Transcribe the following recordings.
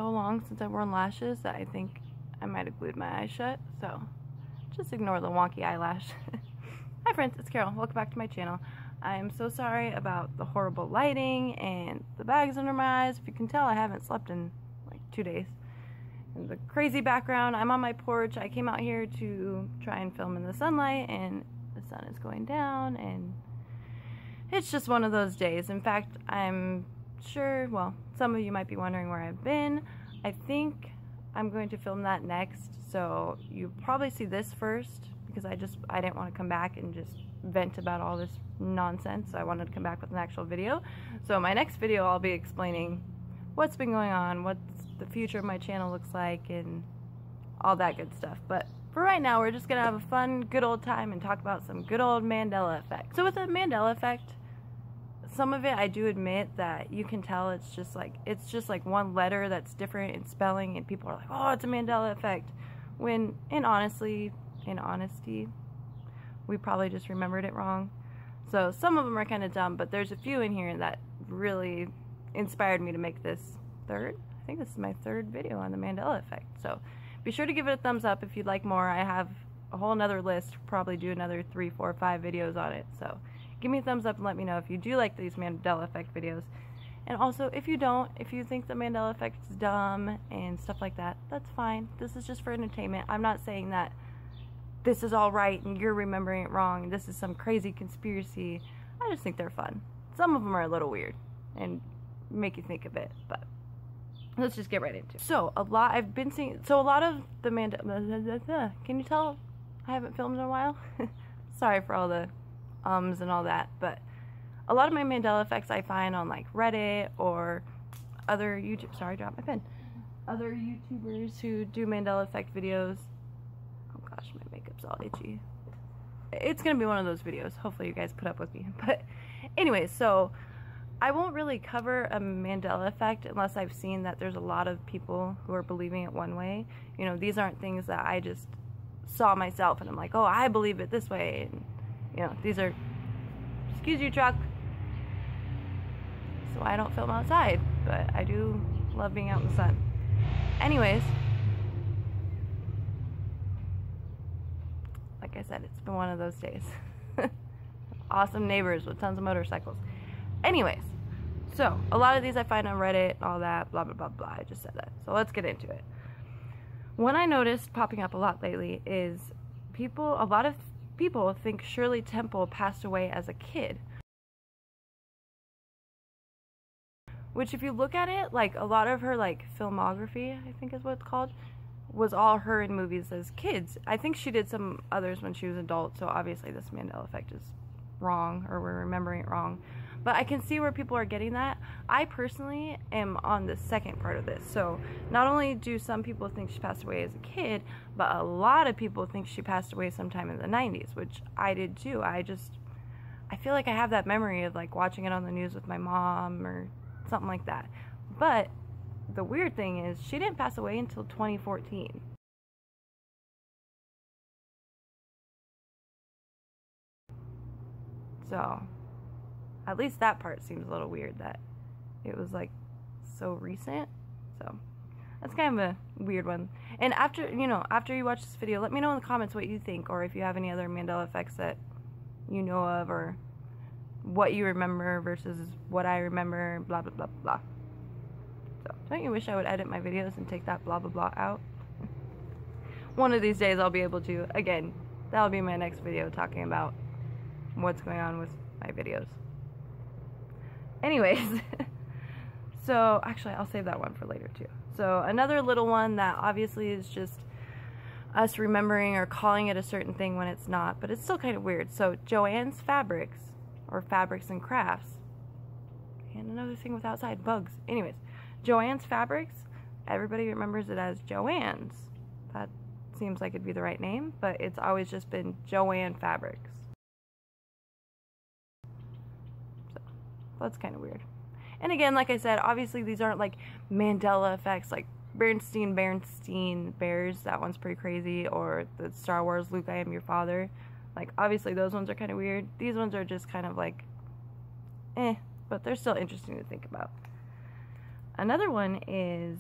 so long since I've worn lashes that I think I might have glued my eyes shut, so just ignore the wonky eyelash. Hi friends, it's Carol. Welcome back to my channel. I am so sorry about the horrible lighting and the bags under my eyes. If you can tell, I haven't slept in like 2 days. And the crazy background, I'm on my porch. I came out here to try and film in the sunlight, and the sun is going down, and it's just one of those days. In fact, I'm sure, well, some of you might be wondering where I've been. I think I'm going to film that next, so you probably see this first, because I didn't want to come back and just vent about all this nonsense. So I wanted to come back with an actual video. So my next video, I'll be explaining what's been going on, what the future of my channel looks like, and all that good stuff. But for right now, we're just gonna have a fun, good old time and talk about some good old Mandela effect. So with the Mandela effect, some of it I do admit that you can tell it's just like one letter that's different in spelling, and people are like, oh, it's a Mandela effect. When in honesty, we probably just remembered it wrong. So some of them are kind of dumb, but there's a few in here that really inspired me to make this I think this is my third video on the Mandela effect. So be sure to give it a thumbs up if you'd like more. I have a whole nother list, probably do another 3, 4, 5 videos on it. So give me a thumbs up and let me know if you do like these Mandela effect videos. And also, if you don't, if you think the Mandela effect is dumb and stuff like that, that's fine. This is just for entertainment. I'm not saying that this is all right and you're remembering it wrong and this is some crazy conspiracy. I just think they're fun. Some of them are a little weird and make you think a bit, but let's just get right into it. So a lot of the Mandela, can you tell I haven't filmed in a while? Sorry for all the ums and all that, but a lot of my Mandela effects I find on like Reddit or other YouTube, sorry, I dropped my pen. Other YouTubers who do Mandela effect videos. Oh gosh, my makeup's all itchy. It's gonna be one of those videos. Hopefully you guys put up with me. But anyway, so I won't really cover a Mandela effect unless I've seen that there's a lot of people who are believing it one way. You know, these aren't things that I just saw myself and I'm like, oh, I believe it this way. And, you know, these are, excuse you, truck. So I don't film outside, but I do love being out in the sun. Anyways, like I said, it's been one of those days. Awesome neighbors with tons of motorcycles. Anyways, so a lot of these I find on Reddit, all that, blah, blah, blah, blah. I just said that. So let's get into it. One I noticed popping up a lot lately is a lot of people think Shirley Temple passed away as a kid. Which if you look at it, like a lot of her like filmography, I think is what it's called, was all her in movies as kids. I think she did some others when she was an adult, so obviously this Mandela effect is wrong, or we're remembering it wrong. But I can see where people are getting that. I personally am on the second part of this. So not only do some people think she passed away as a kid, but a lot of people think she passed away sometime in the 90s, which I did too. I feel like I have that memory of like watching it on the news with my mom or something like that. But the weird thing is she didn't pass away until 2014. So at least that part seems a little weird that it was like so recent. So that's kind of a weird one. And after you watch this video, let me know in the comments what you think, or if you have any other Mandela effects that you know of, or what you remember versus what I remember, blah blah blah blah. So don't you wish I would edit my videos and take that blah blah blah out? One of these days I'll be able to. Again, that'll be my next video, talking about what's going on with my videos. Anyways, so actually I'll save that one for later too. So another little one that obviously is just us remembering or calling it a certain thing when it's not, but it's still kind of weird. So Joann's Fabrics, or Fabrics and Crafts, and another thing with outside bugs. Anyways, Joann's Fabrics, everybody remembers it as Joann's. That seems like it'd be the right name, but it's always just been Joann Fabrics. That's kind of weird. And again, like I said, obviously these aren't like Mandela effects like Bernstein Bears, that one's pretty crazy, or the Star Wars Luke, I am your father. Like obviously those ones are kind of weird. These ones are just kind of like but they're still interesting to think about. Another one is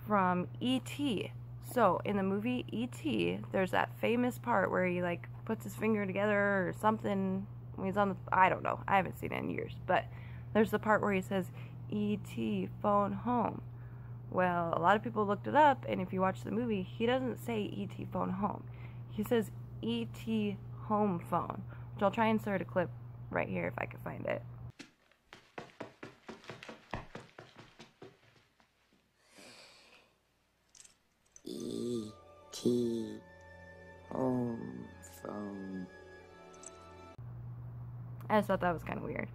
from E.T. So in the movie E.T., there's that famous part where he like puts his finger together or something when he's on the, I don't know, I haven't seen it in years, but there's the part where he says, E.T. phone home. Well, a lot of people looked it up, and if you watch the movie, he doesn't say E.T. phone home. He says E.T. home phone, which I'll try and insert a clip right here if I can find it. E.T. home phone. I just thought that was kind of weird.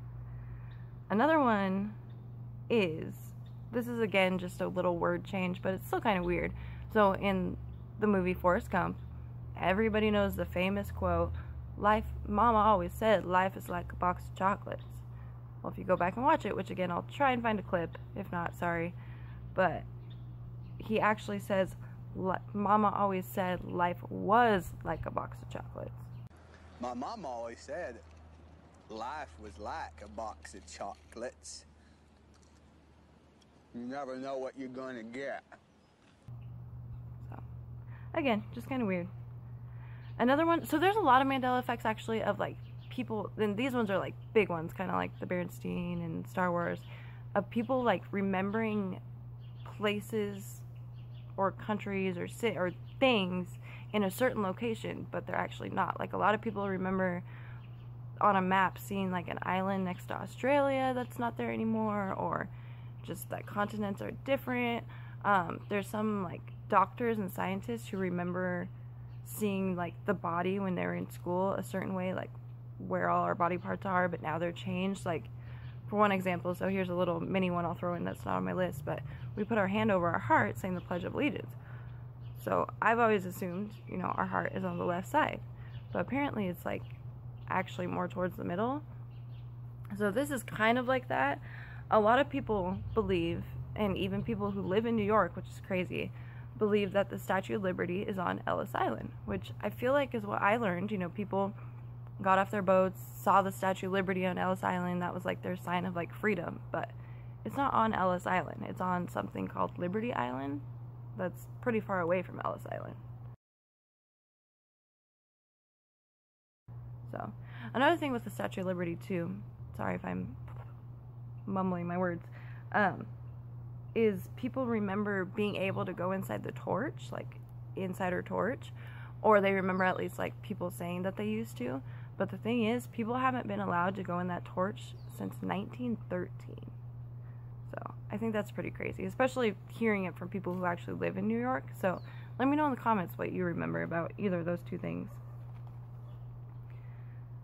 Another one is, this is again just a little word change, but it's still kind of weird. So in the movie Forrest Gump, everybody knows the famous quote, Mama always said life is like a box of chocolates. Well, if you go back and watch it, which again, I'll try and find a clip, if not, sorry, but he actually says, Mama always said life was like a box of chocolates. My mom always said life was like a box of chocolates. You never know what you're going to get. So, again, just kind of weird. Another one, so there's a lot of Mandela effects actually of like people, and these ones are like big ones, kind of like the Bernstein and Star Wars, of people like remembering places or countries or or things in a certain location, but they're actually not. Like a lot of people remember on a map seeing like an island next to Australia that's not there anymore, or just that continents are different. There's some like doctors and scientists who remember seeing like the body when they were in school a certain way, like where all our body parts are, but now they're changed. Like for one example, so here's a little mini one I'll throw in that's not on my list, but we put our hand over our heart saying the Pledge of Allegiance. So I've always assumed, you know, our heart is on the left side, but apparently it's like actually more towards the middle. So this is kind of like that. A lot of people believe, and even people who live in New York, which is crazy, believe that the Statue of Liberty is on Ellis Island, which I feel like is what I learned. You know, people got off their boats, saw the Statue of Liberty on Ellis Island, that was like their sign of like freedom, but it's not on Ellis Island. It's on something called Liberty Island that's pretty far away from Ellis Island. So, another thing with the Statue of Liberty too, sorry if I'm mumbling my words, is people remember being able to go inside the torch, like inside her torch, or they remember at least like people saying that they used to. But the thing is, people haven't been allowed to go in that torch since 1913. So I think that's pretty crazy, especially hearing it from people who actually live in New York. So let me know in the comments what you remember about either of those two things.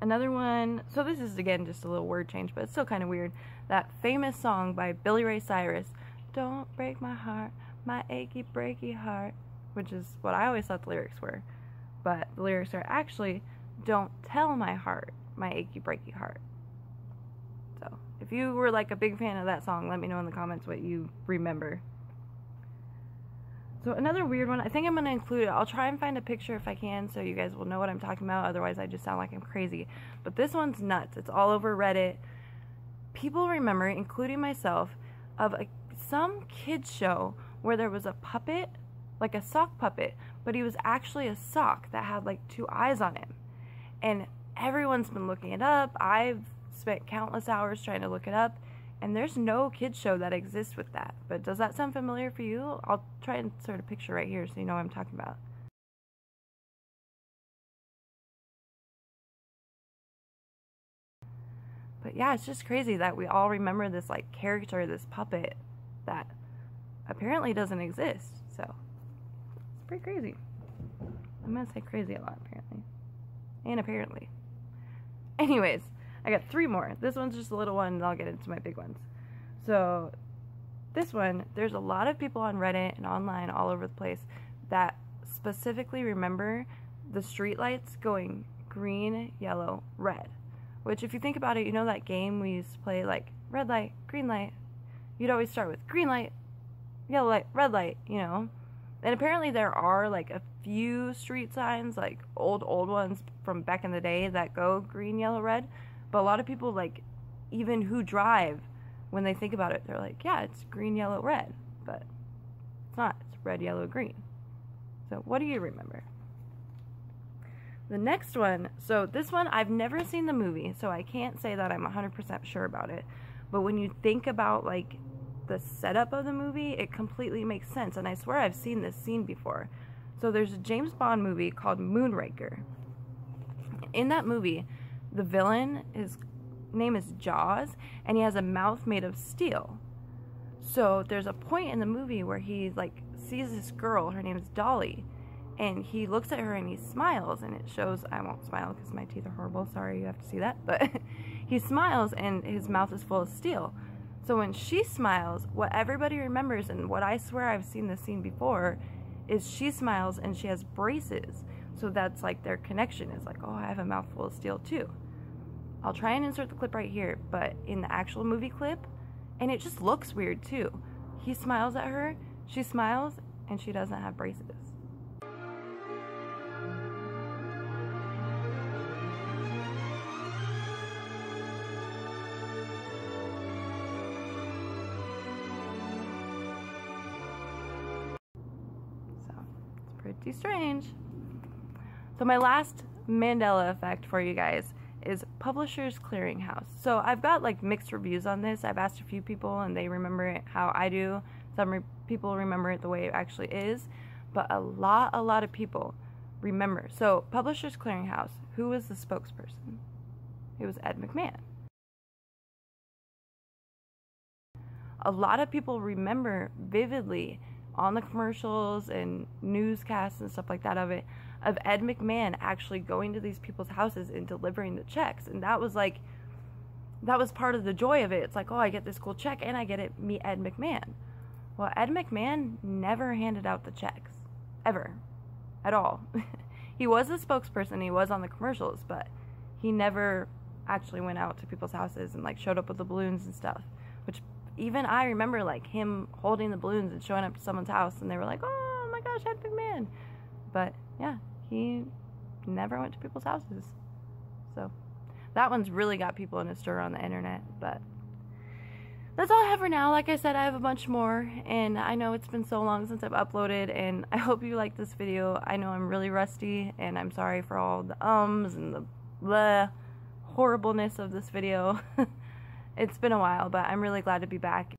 Another one, so this is again just a little word change, but it's still kind of weird. That famous song by Billy Ray Cyrus, "Don't break my heart, my achy breaky heart," which is what I always thought the lyrics were. But the lyrics are actually, "Don't tell my heart, my achy breaky heart." So if you were like a big fan of that song, let me know in the comments what you remember. So another weird one, I think I'm going to include it. I'll try and find a picture if I can so you guys will know what I'm talking about. Otherwise, I just sound like I'm crazy. But this one's nuts. It's all over Reddit. People remember, including myself, of some kids show where there was a puppet, like a sock puppet, but he was actually a sock that had like 2 eyes on him. And everyone's been looking it up. I've spent countless hours trying to look it up. And there's no kids show that exists with that. But does that sound familiar for you? I'll try and insert a picture right here so you know what I'm talking about. But yeah, it's just crazy that we all remember this like character, this puppet that apparently doesn't exist. So it's pretty crazy. I'm gonna say crazy a lot apparently. And apparently. Anyways, I got 3 more. This one's just a little one, and I'll get into my big ones. So, this one, there's a lot of people on Reddit and online all over the place that specifically remember the streetlights going green, yellow, red. Which, if you think about it, you know that game we used to play, like, red light, green light? You'd always start with green light, yellow light, red light, you know? And apparently there are, like, a few street signs, like, old ones from back in the day that go green, yellow, red. But a lot of people, like, even who drive, when they think about it, they're like, yeah, it's green, yellow, red. But it's not. It's red, yellow, green. So what do you remember? The next one, so this one, I've never seen the movie, so I can't say that I'm 100% sure about it. But when you think about, like, the setup of the movie, it completely makes sense. And I swear I've seen this scene before. So there's a James Bond movie called Moonraker. In that movie, the villain, his name is Jaws, and he has a mouth made of steel. So there's a point in the movie where he, like, sees this girl, her name is Dolly, and he looks at her and he smiles, and it shows, I won't smile because my teeth are horrible, sorry you have to see that, but he smiles and his mouth is full of steel. So when she smiles, what everybody remembers, and what I swear I've seen this scene before, is she smiles and she has braces. So that's like their connection is like, oh, I have a mouth full of steel too. I'll try and insert the clip right here, but in the actual movie clip, and it just looks weird too. He smiles at her, she smiles, and she doesn't have braces. Pretty strange. So my last Mandela effect for you guys is Publishers Clearinghouse. So I've got like mixed reviews on this. I've asked a few people and they remember it how I do. Some people remember it the way it actually is, but a lot of people remember. So Publishers Clearinghouse, who was the spokesperson? It was Ed McMahon. A lot of people remember vividly on the commercials and newscasts and stuff like that of Ed McMahon actually going to these people's houses and delivering the checks. And that was part of the joy of it. It's like, oh, I get this cool check and I get to meet Ed McMahon. Well, Ed McMahon never handed out the checks. Ever. At all. He was a spokesperson, he was on the commercials, but he never actually went out to people's houses and like showed up with the balloons and stuff. Which even I remember like him holding the balloons and showing up to someone's house and they were like, oh my gosh, Ed McMahon. But yeah, he never went to people's houses. So that one's really got people in a stir on the internet. But that's all I have for now. Like I said, I have a bunch more, and I know it's been so long since I've uploaded, and I hope you like this video. I know I'm really rusty, and I'm sorry for all the ums and the bleh horribleness of this video. It's been a while, but I'm really glad to be back.